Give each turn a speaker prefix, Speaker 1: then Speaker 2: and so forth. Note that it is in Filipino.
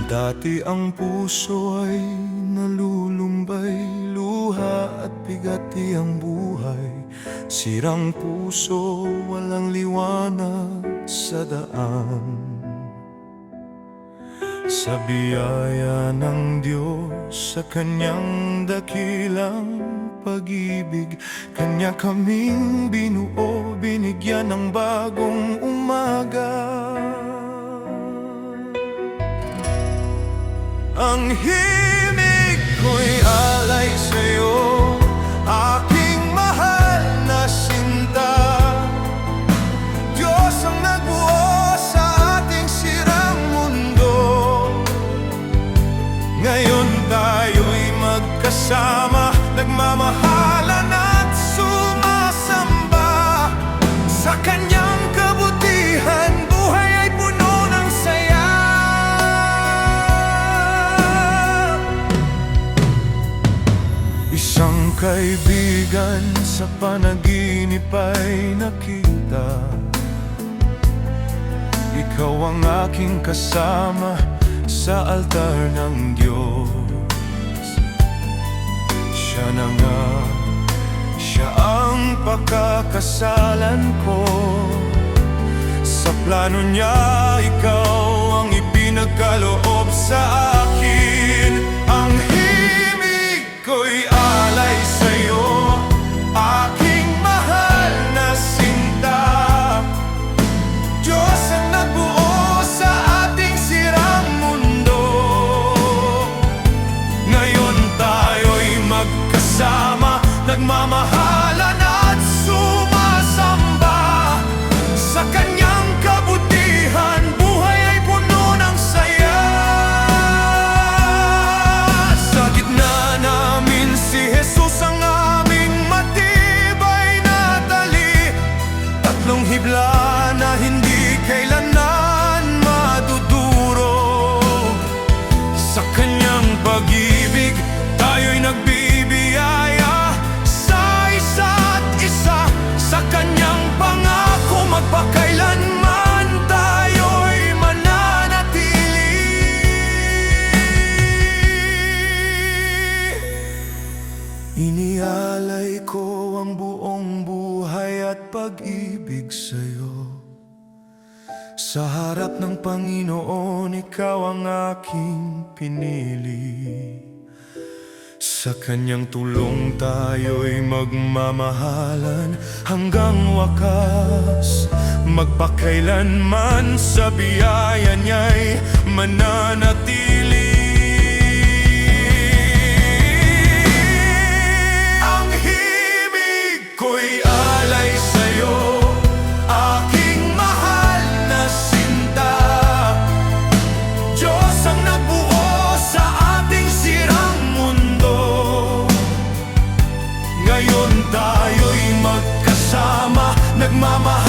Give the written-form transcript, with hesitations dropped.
Speaker 1: Dati ang puso ay nalulumbay, luha at bigati ang buhay. Sirang puso, walang liwanag sa daan. Sa biyaya ng Diyos, sa Kanyang dakilang pag-ibig, Kanya kaming binuo, binigyan ng bagong umaga. Ang himig ko'y alay sa'yo, aking mahal na sinta. Diyos ang nagbuo sa ating sirang mundo. Ngayon tayo'y magkasama, nagmamahalan at sumasamba. Sa Kanyang kabutihan, buhay ay puno ng saya. Isang kaibigan sa panaginip ay nakita. Ikaw ang aking kasama sa altar ng Diyos. Siya na nga, siya ang pakakasalan ko. Sa plano niya, ikaw ang ipinagkaloob sa akin. Ang himig ko'y alay sa'yo, aking mahal na sinta. Diyos ang nagbuo sa ating sirang mundo. Ngayon tayo'y magkasama, nagmamahalan at sumasamba. Sa Kanyang kabutihan, buhay ay puno ng saya. Sa gitna namin si Jesus ang aming matibay na tali. Tatlong hibla na hindi kailanman madudurog. Sa Kanyang pag-ibig, tayo'y nagbibiyaya sa isa't isa. Sa Kanyang pangako, magpakailanman tayo'y mananatili. Inialay ko ang buong buhay at pag-ibig sa'yo. Sa harap ng Panginoon, ikaw ang aking pinili. Sa Kanyang tulong tayo'y magmamahalan hanggang wakas. Magpakailanman sa biyaya niya'y mananatili. Ang himig ko'y alay sa'yo, aking mahal na sinta. Diyos ang nagbuo sa ating sirang mundo. Ngayon tayo'y magkasama, nagmamahal